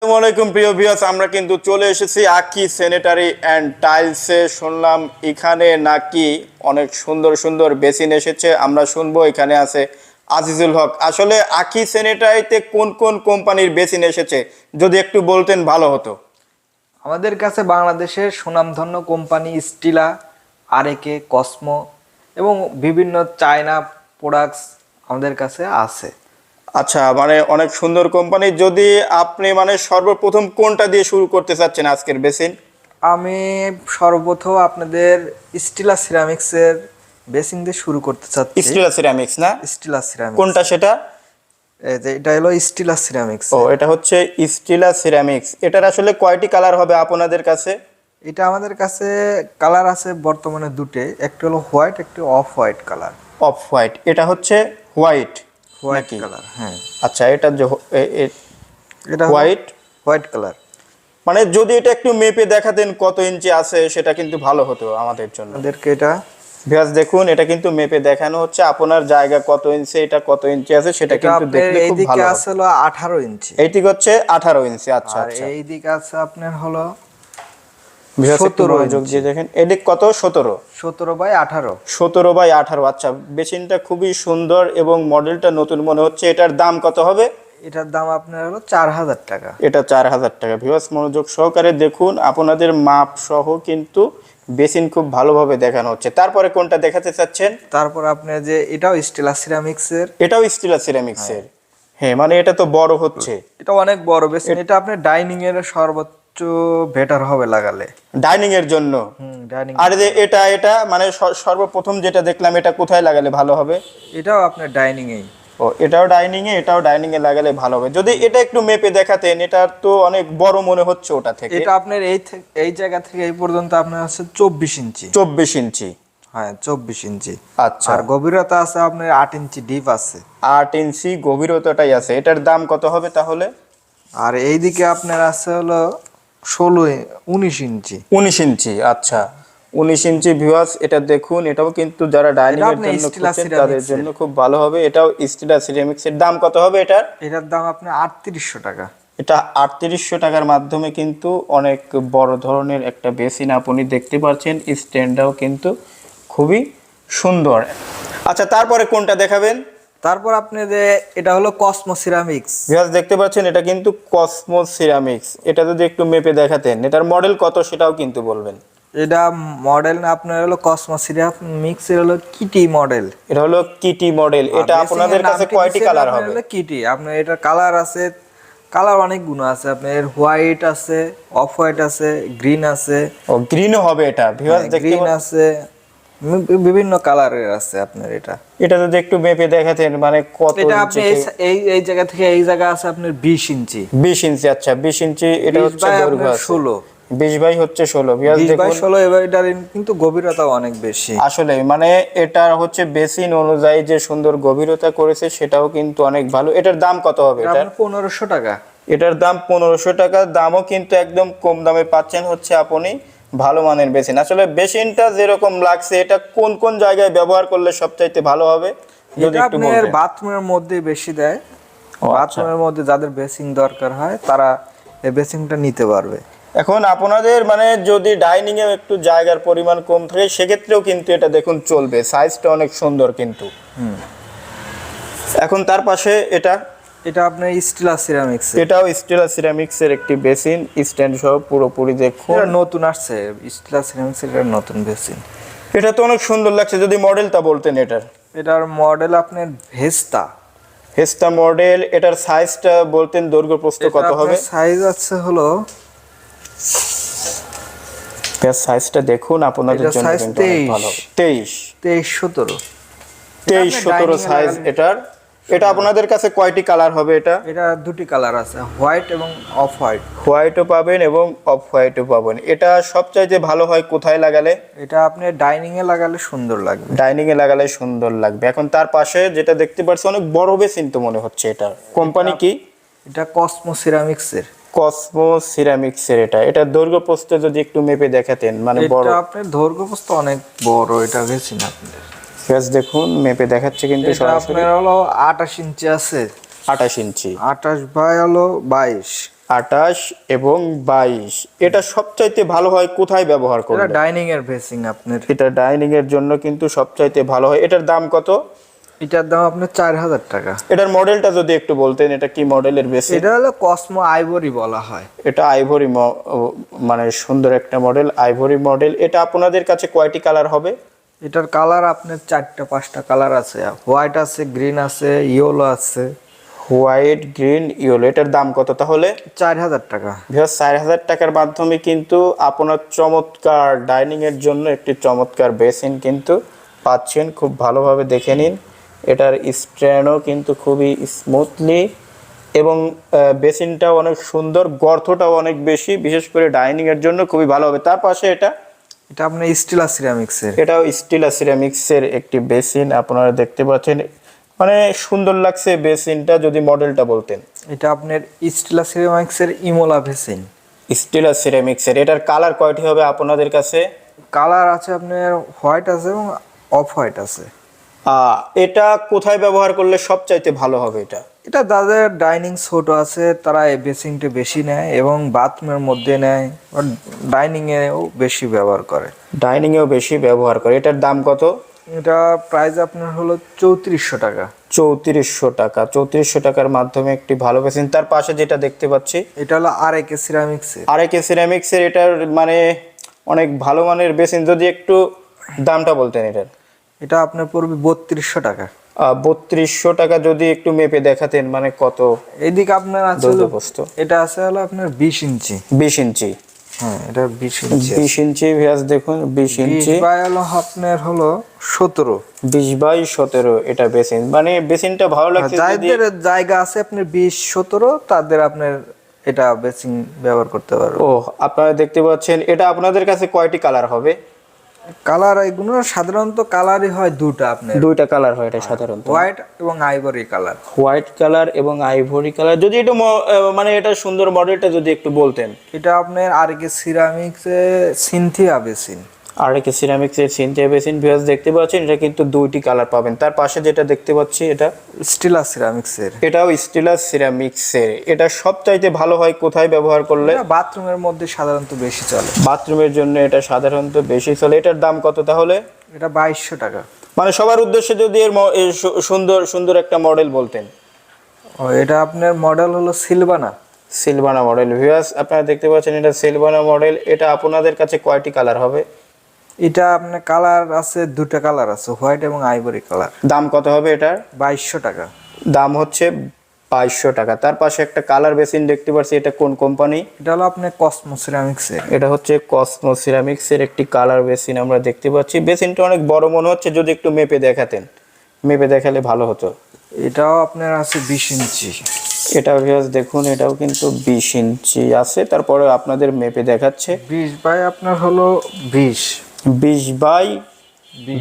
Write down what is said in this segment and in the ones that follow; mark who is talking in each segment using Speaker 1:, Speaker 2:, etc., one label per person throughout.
Speaker 1: আসসালামু আলাইকুম প্রিয় ভিউয়ার্স, আমরা কিন্তু চলে এসেছি আকি স্যানিটারি অ্যান্ড টাইলসে। শুনলাম এখানে নাকি অনেক সুন্দর সুন্দর বেসিন এসেছে। আমরা শুনবো এখানে আছে আজিজুল হক। আসলে আকি স্যানিটারিতে কোন কোন কোম্পানির বেসিন এসেছে যদি একটু বলতেন ভালো হতো।
Speaker 2: আমাদের কাছে বাংলাদেশের সুনামধন্য কোম্পানি স্টিলা, আরএকে, কসমো এবং বিভিন্ন চায়না প্রোডাক্টস আমাদের কাছে আছে।
Speaker 1: আচ্ছা, মানে অনেক সুন্দর কোম্পানি। যদি আপনি মানে সর্বপ্রথম কোনটা দিয়ে শুরু করতে চাচ্ছেন আজকের বেসিন?
Speaker 2: আমি সর্বপ্রথম আপনাদের স্টিলা সিরামিক্সের বেসিন দিয়ে শুরু করতে চাচ্ছি।
Speaker 1: স্টিলা সিরামিক্স না?
Speaker 2: স্টিলা সিরামিক্স
Speaker 1: কোনটা সেটা?
Speaker 2: এই যে এটা হলো স্টিলা সিরামিক্স।
Speaker 1: ও, এটা হচ্ছে স্টিলা সিরামিক্স। এটার আসলে কয়টি কালার হবে আপনাদের কাছে?
Speaker 2: এটা আমাদের কাছে কালার আছে বর্তমানে দুটো, একটা হলো হোয়াইট, একটা off white colour.
Speaker 1: Off white, এটা হচ্ছে হোয়াইট
Speaker 2: হোয়াইট
Speaker 1: নাকি?
Speaker 2: কালার, হ্যাঁ।
Speaker 1: আচ্ছা, এটা
Speaker 2: এটা
Speaker 1: হোয়াইট
Speaker 2: হোয়াইট কালার।
Speaker 1: মানে যদি এটা একটু মেপে দেখাতেন কত ইঞ্চি আছে সেটা কিন্তু ভালো হতো আমাদের জন্য।
Speaker 2: আমাদেরকে এটা
Speaker 1: ভিউয়ার্স দেখুন, এটা কিন্তু মেপে দেখানো হচ্ছে। আপনার জায়গা কত ইঞ্চি, এটা কত ইঞ্চি আছে সেটা কিন্তু দেখলে খুব
Speaker 2: এইদিকে
Speaker 1: ভালো
Speaker 2: আছে
Speaker 1: হবে।
Speaker 2: হলো 18 ইঞ্চি,
Speaker 1: এইদিকে হচ্ছে 18 ইঞ্চি। আচ্ছা
Speaker 2: আর
Speaker 1: আচ্ছা,
Speaker 2: এইদিকে আছে আপনার হলো
Speaker 1: ভিউয়ার্স একটু
Speaker 2: 17
Speaker 1: মনোযোগ
Speaker 2: ইঞ্চি।
Speaker 1: দিয়ে দেখেন। এদিক কত? 17।
Speaker 2: 17/18।
Speaker 1: 17/18। আচ্ছা, বেসিনটা খুবই সুন্দর এবং মডেলটা নতুন মনে হচ্ছে। এটার দাম কত হবে?
Speaker 2: এটার দাম আপনার হলো 4000 টাকা।
Speaker 1: এটা 4000 টাকা। ভিউয়ার্স মনোযোগ সহকারে দেখুন, আপনাদের মাপ সহ কিন্তু বেসিন খুব ভালোভাবে দেখানো হচ্ছে। তারপরে কোনটা দেখাতে চাচ্ছেন?
Speaker 2: তারপর আপনি যে এটাও স্টিলা সিরামিক্সের।
Speaker 1: এটাও স্টিলা সিরামিক্সের। হ্যাঁ, মানে এটা তো বড় হচ্ছে।
Speaker 2: এটা অনেক বড় বেসিন, এটা আপনি ডাইনিং এর সর্বোচ্চ বেটার হবে লাগালে।
Speaker 1: ডাইনিং এর জন্য।
Speaker 2: ডাইনিং।
Speaker 1: আর যে এটা এটা মানে সর্বপ্রথম যেটা দেখলাম, এটা কোথায় লাগালে ভালো হবে?
Speaker 2: এটাও আপনার ডাইনিং এই।
Speaker 1: ও, এটাও ডাইনিং এ, এটাও ডাইনিং এ লাগালে ভালো হবে। যদি এটা একটু মেপে দেখাতেন, এটা তো অনেক বড় মনে হচ্ছে ওটা থেকে।
Speaker 2: এটা আপনার এই জায়গা থেকে এই পর্যন্ত আপনার আছে 24 ইঞ্চি।
Speaker 1: 24 ইঞ্চি।
Speaker 2: হ্যাঁ, 24 ইঞ্চি।
Speaker 1: আচ্ছা,
Speaker 2: আর গভীরতা আছে আপনার 8 ইঞ্চি ডিপ আছে।
Speaker 1: 8 ইঞ্চি গভীরতাটাই আছে। এটার দাম কত হবে তাহলে?
Speaker 2: আর এইদিকে আপনার আছে হলো 19 ইঞ্চি।
Speaker 1: 19 ইঞ্চি। আচ্ছা, 19 ইঞ্চি। ভিউয়ার্স এটা দেখুন, এটাও কিন্তু যারা ডাইনিং এর জন্য খুঁজছেন তাদের জন্য খুব ভালো হবে। এটাও স্টিলা সিরামিক্স। এর দাম কত হবে এটার?
Speaker 2: এটার দাম আপনার 3800 টাকা।
Speaker 1: এটা 3800 টাকার মাধ্যমে কিন্তু অনেক বড় ধরনের একটা বেসিন আপনি দেখতে পাচ্ছেন। স্ট্যান্ডটাও কিন্তু খুবই সুন্দর। আচ্ছা, তারপরে কোনটা দেখাবেন?
Speaker 2: তারপর আপনি যে এটা হলো কসমো সিরামিক্স।
Speaker 1: ভিউয়ার্স দেখতে পাচ্ছেন, এটা কিন্তু কসমো সিরামিক্স। এটা যদি একটু মেপে দেখাতেন, এটার মডেল কত সেটাও কিন্তু বলবেন।
Speaker 2: এটা মডেল না আপনার হলো কসমো সিরামিক্স এর হলো কিটি মডেল।
Speaker 1: এটা হলো কিটি মডেল। এটা আপনাদের কাছে কয়টি কালার হবে?
Speaker 2: হলো কিটি। আপনার এটা কালার আছে, কালার অনেক গুণ আছে। আপনার হোয়াইট আছে, অফ হোয়াইট আছে, গ্রিন আছে।
Speaker 1: ও, গ্রিনও হবে এটা। ভিউয়ার্স দেখতে
Speaker 2: গ্রিন আছে, বিভিন্ন কালারের আছে আপনার এটা।
Speaker 1: এটা যদি একটু মেপে দেখাতেন, মানে কত
Speaker 2: এটা
Speaker 1: ইঞ্চি?
Speaker 2: আপনি এই জায়গা থেকে এই জায়গা আছে আপনার 20 ইঞ্চি।
Speaker 1: 20 ইঞ্চি। আচ্ছা, 20 ইঞ্চি। এটা
Speaker 2: 20
Speaker 1: হচ্ছে
Speaker 2: বাই
Speaker 1: দৈর্ঘ্য
Speaker 2: আপনার
Speaker 1: আছে
Speaker 2: 16।
Speaker 1: 20 বাই হচ্ছে 16। ভিউয়ার্স
Speaker 2: 20 বাই
Speaker 1: দেখুন,
Speaker 2: 16। এবার এটার কিন্তু গভীরতাও অনেক বেশি।
Speaker 1: আসলে মানে এটা হচ্ছে বেসিন অনুযায়ী যে সুন্দর গভীরতা করেছে সেটাও কিন্তু অনেক ভালো। এটার দাম কত হবে?
Speaker 2: এটা
Speaker 1: এটা
Speaker 2: 1500 টাকা।
Speaker 1: এটার দাম 1500 টাকা। দামও কিন্তু একদম কম দামে পাচ্ছেন হচ্ছে আপনি ভালো মানের বেসিন। আসলে বেসিনটা যেরকম লাগছে, এটা কোন কোন জায়গায় ব্যবহার করলে সবচাইতে ভালো হবে যদি
Speaker 2: এটা
Speaker 1: একটু
Speaker 2: আপনার
Speaker 1: বলতেন।
Speaker 2: বাথরুমের মধ্যে বেশি দেয়।
Speaker 1: ও, আচ্ছা।
Speaker 2: বাথরুমের মধ্যে যাদের বেসিং দরকার হয় তারা এই বেসিংটা নিতে পারবে।
Speaker 1: এখন আপনাদের মানে যদি ডাইনিং এ একটু জায়গার পরিমাণ কম থাকে সেক্ষেত্রেও কিন্তু এটা দেখুন চলবে। সাইজটা অনেক সুন্দর কিন্তু। এখন তার পাশে এটা
Speaker 2: এটা আপনার স্টিলা সিরামিক্স।
Speaker 1: এটাও স্টিলা সিরামিক্স এর একটি বেসিন, স্ট্যান্ড সহ পুরোপুরি দেখুন।
Speaker 2: এটা নতুন আসছে, স্টিলা সিরামিক্স এর নতুন বেসিন।
Speaker 1: এটা তো অনেক সুন্দর লাগছে। যদি মডেলটা বলতেন এটার।
Speaker 2: এটার মডেল আপনার
Speaker 1: হেস্তা মডেল। এটার সাইজটা বলতেন, দৈর্ঘ্য প্রস্থ কত হবে?
Speaker 2: সাইজ আছে হলো,
Speaker 1: এর সাইজটা দেখুন আপনাদের জন্য কিন্তু অনেক ভালো হবে।
Speaker 2: 23 17।
Speaker 1: 23 17 সাইজ এটার। এটা আপনাদের কাছে কয়টি কালার হবে এটা?
Speaker 2: এটা দুটি কালার আছে, হোয়াইট এবং অফ হোয়াইট।
Speaker 1: হোয়াইটও পাবেন এবং অফ হোয়াইটও পাবেন। এটা সবচাইতে ভালো হয় কোথায় লাগালে?
Speaker 2: এটা আপনি ডাইনিং এ লাগালে সুন্দর লাগবে।
Speaker 1: ডাইনিং এ লাগালে সুন্দর লাগবে। এখন তার পাশে যেটা দেখতে পাচ্ছি অনেক বড় বেসিন তো মনে হচ্ছে। এটা কোম্পানি কি?
Speaker 2: এটা কসমো সিরামিক্স এর।
Speaker 1: কসমো সিরামিক্স এর। এটা দৈর্ঘ্য প্রস্থ যদি একটু মেপে দেখাতেন, মানে বড়।
Speaker 2: এটা আপনার দৈর্ঘ্য প্রস্থ অনেক বড় এটা বেসিন আপনাদের।
Speaker 1: ফেস দেখুন, মেপে দেখাচ্ছে কিন্তু
Speaker 2: এটা
Speaker 1: সরাসরি।
Speaker 2: আপনার হলো 28 ইঞ্চি আছে।
Speaker 1: 28 ইঞ্চি।
Speaker 2: 28 বাই হলো 22।
Speaker 1: 28 এবং 22। এটা সবচাইতে ভালো হয় কোথায় ব্যবহার
Speaker 2: এটা
Speaker 1: করলে?
Speaker 2: ডাইনিং এর বেসিং আপনার।
Speaker 1: এটা ডাইনিং এর জন্য কিন্তু সবচাইতে ভালো হয়। এটার দাম কত?
Speaker 2: এটার দাম আপনার 4000 টাকা।
Speaker 1: এটার মডেলটা যদি একটু বলতেন, এটা কি মডেলের বেসিন?
Speaker 2: এটা হলো কসমো আইভরি বলা হয়।
Speaker 1: এটা আইভরি, মানে সুন্দর একটা মডেল, আইভরি মডেল। এটা আপনাদের কাছে কয়টি কালার হবে?
Speaker 2: এটার কালার আপনার 4টা 5টা কালার আছে, হোয়াইট আছে, গ্রিন আছে, ইয়েলো আছে।
Speaker 1: White, green, yellow. এটার দাম কত তাহলে?
Speaker 2: 4000 টাকা।
Speaker 1: 4000 টাকার মাধ্যমে কিন্তু আপনার চমৎকার ডাইনিং এর জন্য একটি চমৎকার বেসিন কিন্তু পাচ্ছেন। খুব ভালোভাবে দেখে নিন। এটার স্ট্যান্ডও কিন্তু খুবই স্মুথলি, এবং বেসিনটাও অনেক সুন্দর, গর্তটাও অনেক বেশি, বিশেষ করে ডাইনিং এর জন্য খুবই ভালো হবে। তার পাশে এটা
Speaker 2: আপনার স্টিলা সিরামিক্সের।
Speaker 1: এটাও স্টিল সিরামিক্সের একটি বেসিন আপনারা দেখতে পাচ্ছেন। মানে সুন্দর লাগছে বেসিনটা। যদি মডেলটা বলতেন।
Speaker 2: এটা আপনার স্টিলা সিরামিক্সের ইমোলা বেসিন।
Speaker 1: স্টিল সিরামিক্সের। এটার কালার কয়টি হবে আপনাদের কাছে?
Speaker 2: কালার আছে আপনার হোয়াইট আছে এবং অফ হোয়াইট আছে।
Speaker 1: এটা কোথায় ব্যবহার করলে সবচাইতে ভালো হবে?
Speaker 2: এটা যাদের ডাইনিং ছোট আছে তারা এই বেসিনটা বেশি নেয় এবং বাথরুমের মধ্যে নেয়, ডাইনিং এও বেশি ব্যবহার করে।
Speaker 1: ডাইনিং এও বেশি ব্যবহার করে। এটার দাম কত?
Speaker 2: এটা প্রাইস আপনার হলো 3400 টাকা।
Speaker 1: 3400 টাকা। 3400 টাকার মাধ্যমে একটি ভালো বেসিন। তার পাশে যেটা দেখতে পাচ্ছি,
Speaker 2: এটা হলো আরএকে সিরামিক্সের।
Speaker 1: আরএকে সিরামিক্সের। এটার মানে অনেক ভালো মানের বেসিন। যদি একটু দামটা বলতেন এটার।
Speaker 2: এটা আপনার পড়বে 3200 টাকা।
Speaker 1: 3200 টাকা। যদি একটু মেপে দেখাতেন, মানে কত
Speaker 2: এইদিকে আপনার আছে হলো, এটা আছে হলো আপনার 20 ইঞ্চি।
Speaker 1: 20 ইঞ্চি।
Speaker 2: হ্যাঁ, এটা 20 ইঞ্চি।
Speaker 1: 20 ইঞ্চি ভিউয়ার্স দেখুন, 20 ইঞ্চি।
Speaker 2: 20 বাই হলো আপনার হলো 17।
Speaker 1: 20 বাই 17 এটা বেসিন। মানে বেসিনটা ভালো লাগছে।
Speaker 2: যাদের জায়গা আছে আপনার 20-17, তাদের আপনার এটা বেসিং ব্যবহার করতে পারবে।
Speaker 1: ও, আপনারা দেখতে পাচ্ছেন। এটা আপনাদের কাছে কয়টি কালার হবে?
Speaker 2: কালার এগুলো সাধারণত কালারই হয় দুটো আপনার।
Speaker 1: দুইটা কালার হয় এটা সাধারণত,
Speaker 2: হোয়াইট এবং আইভরি কালার।
Speaker 1: হোয়াইট কালার এবং আইভরি কালার। যদি একটু মানে এটা সুন্দর মডেলটা যদি একটু বলতেন।
Speaker 2: এটা আপনার আরকে সিরামিক্সে সিনথিয়া বেসিন।
Speaker 1: আরকে সিরামিক্সের সিনথিয়া বেসিন ভিউয়ার্স দেখতে পাচ্ছেন। এটা কিন্তু দুইটি কালার পাবেন। তার পাশে যেটা দেখতে পাচ্ছি, এটা
Speaker 2: স্টিলা সিরামিক্সের।
Speaker 1: এটাও স্টিলাস সিরামিক্সের। এটা সবচাইতে ভালো হয় কোথায় ব্যবহার করলে?
Speaker 2: এটা বাথরুমের মধ্যে সাধারণত বেশি চলে।
Speaker 1: বাথরুমের জন্য এটা সাধারণত বেশি চলে। এটার দাম কত তাহলে?
Speaker 2: এটা 2200 টাকা।
Speaker 1: মানে সবার উদ্দেশ্যে যদি এর সুন্দর সুন্দর একটা মডেল বলতেন।
Speaker 2: ও, এটা আপনার মডেল হলো সিলভানা।
Speaker 1: সিলভানা মডেল ভিউয়ার্স আপনারা দেখতে পাচ্ছেন। এটা সিলভানা মডেল। এটা আপনাদের কাছে কয়টি কালার হবে?
Speaker 2: এটা আপনার কালার আছে, দুটো কালার আছে, হোয়াইট এবং আইভরি কালার।
Speaker 1: দাম কত হবে এটার?
Speaker 2: 2200 টাকা।
Speaker 1: দাম হচ্ছে 2200 টাকা। তার পাশে একটা কালার বেসিন দেখতে পাচ্ছি। এটা কোন কোম্পানি?
Speaker 2: এটা হলো আপনার কসমো সিরামিক্সের।
Speaker 1: এটা হচ্ছে কসমো সিরামিক্সের একটি কালার বেসিন আমরা দেখতে পাচ্ছি। বেসিনটা অনেক বড় মনে হচ্ছে। যদি একটু মেপে দেখাতেন, মেপে দেখালে ভালো হতো।
Speaker 2: এটাও আপনার আছে 20 ইঞ্চি।
Speaker 1: এটা ভিউয়ার্স দেখুন, এটাও কিন্তু 20 ইঞ্চি আছে। তারপরে আপনাদের মেপে দেখাচ্ছে
Speaker 2: 20 বাই আপনার হলো 20।
Speaker 1: 20 বাই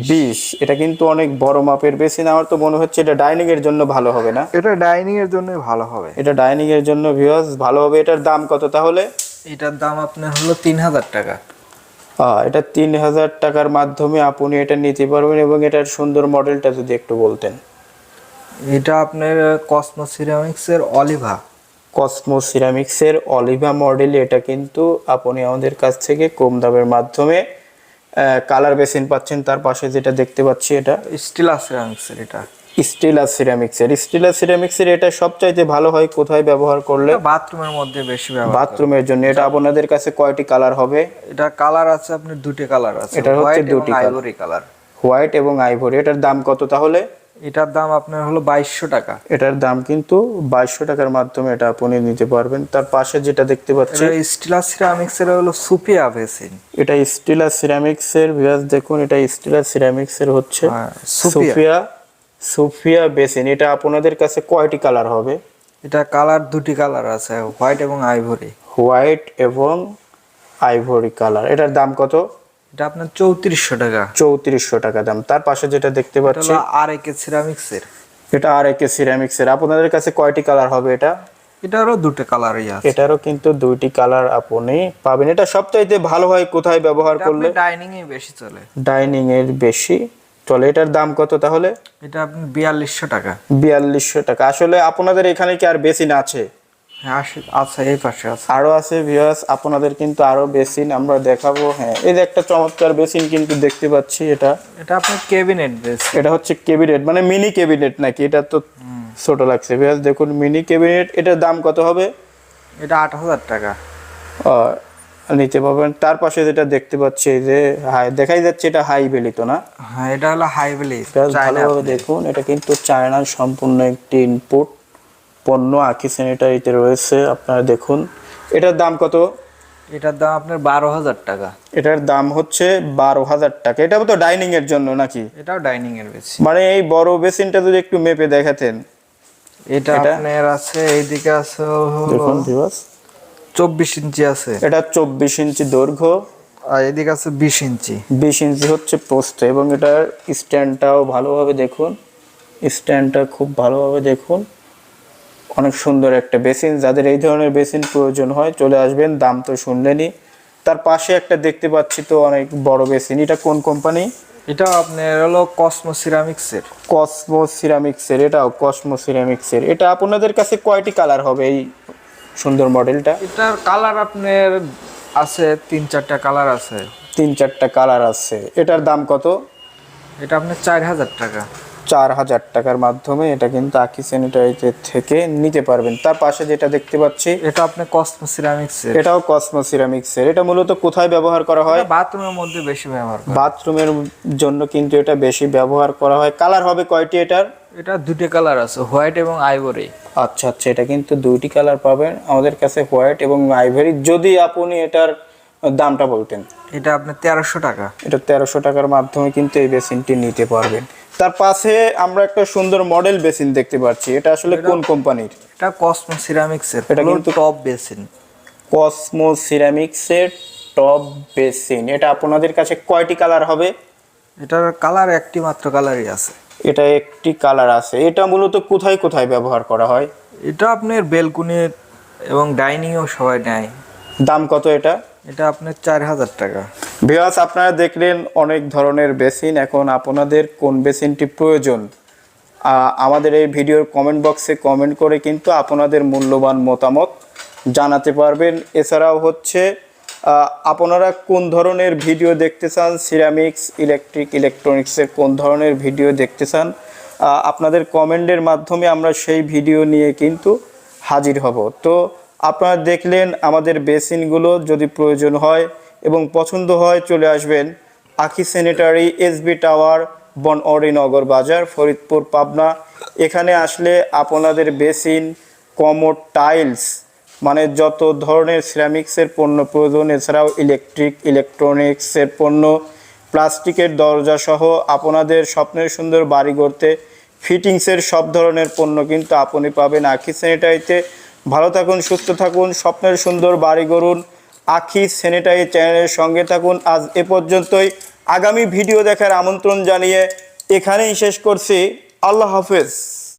Speaker 1: 20। এটা কিন্তু অনেক বড় মাপের বেসিন। আমার তো মনে হচ্ছে এটা ডাইনিং এর জন্য ভালো হবে না?
Speaker 2: এটা ডাইনিং এর জন্য ভালো হবে।
Speaker 1: এটা ডাইনিং এর জন্য ভিউয়ার্স ভালো হবে। এটার দাম কত তাহলে?
Speaker 2: এটার দাম আপনার হলো 3000 টাকা।
Speaker 1: এটা 3000 টাকার মাধ্যমে আপনি এটা নিতে পারবেন। এবং এটার সুন্দর মডেলটা যদি একটু বলতেন।
Speaker 2: এটা আপনার Cosmo সিরামিক্সের Aliva.
Speaker 1: Cosmo সিরামিক্সের Aliva model. এটা কিন্তু আপনি আমাদের কাছ থেকে কম দামের মাধ্যমে কালার বেসিন পাচ্ছেন। তার পাশে যেটা দেখতে পাচ্ছি, এটা
Speaker 2: স্টিলা সিরামিক্সের। এটা
Speaker 1: স্টিলাস সিরামিক্সের। স্টিলাস সিরামিক্সের। এটা সবচাইতে ভালো হয় কোথায় ব্যবহার করলে?
Speaker 2: বাথরুমের মধ্যে বেশি ব্যবহার।
Speaker 1: বাথরুমের জন্য। এটা আপনাদের কাছে কয়টি কালার হবে?
Speaker 2: এটা কালার আছে আপনার দুটো কালার আছে,
Speaker 1: এটা হচ্ছে দুটি
Speaker 2: আইভরি কালার।
Speaker 1: হোয়াইট এবং আইভরি। এটার দাম কত তাহলে?
Speaker 2: এটার দাম আপনার হলো 2200 টাকা।
Speaker 1: এটার দাম কিন্তু 2200 টাকার মাধ্যমে এটা আপনি নিতে পারবেন। তার পাশে যেটা দেখতে পাচ্ছি,
Speaker 2: এটা স্টিলা সিরামিক্সের হলো সুপিয়া বেসিন।
Speaker 1: এটা স্টিলাস সিরামিক্সের ভিউয়ার্স দেখুন। এটা স্টিলাস সিরামিক্সের হচ্ছে
Speaker 2: সুপিয়া।
Speaker 1: সুফিয়া বেসিন। এটা আপনাদের কাছে কয়টি কালার হবে?
Speaker 2: এটা কালার দুটি কালার আছে, হোয়াইট এবং আইভরি।
Speaker 1: হোয়াইট এবং আইভরি কালার। এটার দাম কত?
Speaker 2: এটা আপনার 3400 টাকা।
Speaker 1: 3400 টাকা দাম। তার পাশে যেটা দেখতে পাচ্ছি,
Speaker 2: আরএকে সিরামিক্সের।
Speaker 1: এটা আরএকে সিরামিক্সের। আপনাদের কাছে কয়টি কালার হবে এটা?
Speaker 2: এটারও দুটো কালারই আছে।
Speaker 1: এটারও কিন্তু দুইটি কালার আপনি পাবেন। এটা সবচাইতে ভালো হয় কোথায় ব্যবহার করলে?
Speaker 2: ডাইনিং এ বেশি চলে।
Speaker 1: ডাইনিং এর বেশি চলে। এটার দাম কত তাহলে?
Speaker 2: এটা আপনি 4200 টাকা।
Speaker 1: 4200 টাকা। আসলে আপনাদের এখানে কি আর বেসিন আছে?
Speaker 2: হ্যাঁ আছে, এই পাশে আছে।
Speaker 1: আরো আছে ভিউয়ার্স, আপনাদের কিন্তু আরো বেসিন আমরা দেখাবো। হ্যাঁ, এই যে একটা চমৎকার বেসিন কিন্তু দেখতে পাচ্ছি, এটা
Speaker 2: এটা আপনার ক্যাবিনেট বেস।
Speaker 1: এটা হচ্ছে ক্যাবিনেট, মানে মিনি ক্যাবিনেট নাকি? এটা তো ছোট লাগছে ভিউয়ার্স, দেখুন মিনি ক্যাবিনেট। এটার দাম কত হবে?
Speaker 2: এটা 8,000 টাকা।
Speaker 1: নিতে পারবেন। তার পাশে যেটা দেখতে পাচ্ছি, এই যে হাই দেখাই যাচ্ছে, এটা হাই ভ্যালি তো না?
Speaker 2: হ্যাঁ, এটা হলো হাই ভ্যালি
Speaker 1: ভালোভাবে দেখুন, এটা কিন্তু চায়নার সম্পূর্ণ একটি ইনপুট পণ্য আখি স্যানিটারিতে রয়েছে। আপনারা দেখুন, এটার দাম কত?
Speaker 2: এটার দাম আপনার 12,000 টাকা।
Speaker 1: এটার দাম হচ্ছে 12,000 টাকা। এটা তো ডাইনিং এর জন্য নাকি?
Speaker 2: এটাও ডাইনিং এর বেশি।
Speaker 1: মানে এই বড় বেসিনটা যদি একটু মেপে দেখাতেন।
Speaker 2: এটা আপনার আছে, এইদিকে আছে
Speaker 1: দেখুন ভিউয়ার্স,
Speaker 2: 24 ইঞ্চি আছে।
Speaker 1: এটা 24 ইঞ্চি দৈর্ঘ্য,
Speaker 2: আর এদিকে আছে 20 ইঞ্চি।
Speaker 1: 20 ইঞ্চি হচ্ছে প্রস্থ, এবং এটার স্ট্যান্ডটাও ভালোভাবে দেখুন, স্ট্যান্ডটা খুব ভালোভাবে দেখুন। অনেক সুন্দর একটা বেসিন। যাদের এই ধরনের বেসিন প্রয়োজন হয় চলে আসবেন, দাম তো শুনলেনই। তার পাশে একটা দেখতে পাচ্ছি তো অনেক বড় বেসিন, এটা কোন কোম্পানি?
Speaker 2: এটা আপনার হলো কসমো সিরামিক্সের।
Speaker 1: কসমো সিরামিক্সের, এটাও কসমো সিরামিক্সের। এটা আপনাদের কাছে কয়টি কালার হবে এই সুন্দর মডেলটা?
Speaker 2: এটার কালার আপনার আছে 3-4টা কালার আছে।
Speaker 1: 3-4টা কালার আছে। এটার দাম কত?
Speaker 2: এটা আপনার 4,000 টাকা।
Speaker 1: 4,000 টাকার মাধ্যমে এটা কিন্তু আখি স্যানিটারিতে থেকে নিতে পারবেন। তার পাশে যেটা দেখতে পাচ্ছি,
Speaker 2: এটা আপনার কসমো সিরামিক্সের।
Speaker 1: এটাও কসমো সিরামিক্সের। এটা মূলত কোথায় ব্যবহার করা হয়?
Speaker 2: বাথরুমের মধ্যে বেশি ব্যবহার করে।
Speaker 1: বাথরুমের জন্য কিন্তু এটা বেশি ব্যবহার করা হয়। কালার হবে কয়টি এটার?
Speaker 2: এটা দুটো কালার আছে, হোয়াইট এবং আইভরি।
Speaker 1: আচ্ছা আচ্ছা, এটা কিন্তু দুইটি কালার পাবেন আমাদের কাছে, হোয়াইট এবং আইভরি। যদি আপনি এটার দামটা বলতেন।
Speaker 2: এটা আপনার 1300 টাকা।
Speaker 1: এটা 1300 টাকার মাধ্যমে কিন্তু এই বেসিনটি নিতে পারবেন। তার পাশে আমরা একটা সুন্দর মডেল বেসিন দেখতে পাচ্ছি, এটা আসলে কোন কোম্পানির?
Speaker 2: এটা কসমো সিরামিক্সের।
Speaker 1: এটা কিন্তু
Speaker 2: টপ বেসিন।
Speaker 1: কসমো সিরামিক্সের টপ বেসিন। এটা আপনাদের কাছে কয়টি কালার হবে?
Speaker 2: এটার কালার একটি মাত্র কালারই আছে।
Speaker 1: এটা একটি কালার আছে। এটা মূলত কোথায় কোথায় ব্যবহার করা হয়?
Speaker 2: এটা আপনার বেলকুনি এবং ডাইনিংও সবাই নেয়।
Speaker 1: দাম কত এটা?
Speaker 2: এটা আপনার 4,000 টাকা।
Speaker 1: ভিউয়ার্স, আপনারা দেখলেন অনেক ধরনের বেসিন। এখন আপনাদের কোন বেসিনটি প্রয়োজন আমাদের এই ভিডিওর কমেন্ট বক্সে কমেন্ট করে কিন্তু আপনাদের মূল্যবান মতামত জানাতে পারবেন। এছাড়াও হচ্ছে আপনারা কোন ধরনের ভিডিও দেখতে চান, সিরামিক্স, ইলেকট্রিক, ইলেকট্রনিক্সের কোন ধরনের ভিডিও দেখতে চান, আপনাদের কমেন্টের মাধ্যমে আমরা সেই ভিডিও নিয়ে কিন্তু হাজির হব। তো আপনারা দেখলেন আমাদের বেসিনগুলো, যদি প্রয়োজন হয় এবং পছন্দ হয় চলে আসবেন আখি স্যানিটারি, এসবি টাওয়ার, বনঅরিনগর বাজার, ফরিদপুর, পাবনা। এখানে আসলে আপনাদের বেসিন, কমোড, টাইলস, মানে যত ধরনের সিরামিক্সের পণ্য প্রয়োজন, এছাড়াও ইলেকট্রিক, ইলেকট্রনিক্সের পণ্য, প্লাস্টিকের দরজা সহ আপনাদের স্বপ্নের সুন্দর বাড়ি গড়তে ফিটিংসের সব ধরনের পণ্য কিন্তু আপনি পাবেন আখি স্যানিটারিতে। ভালো থাকুন, সুস্থ থাকুন, স্বপ্নের সুন্দর বাড়ি গড়ুন। আখি স্যানিটারি চ্যানেলের সঙ্গে থাকুন। আজ এ পর্যন্তই। আগামী ভিডিও দেখার আমন্ত্রণ জানিয়ে এখানেই শেষ করছি। আল্লাহ হাফেজ।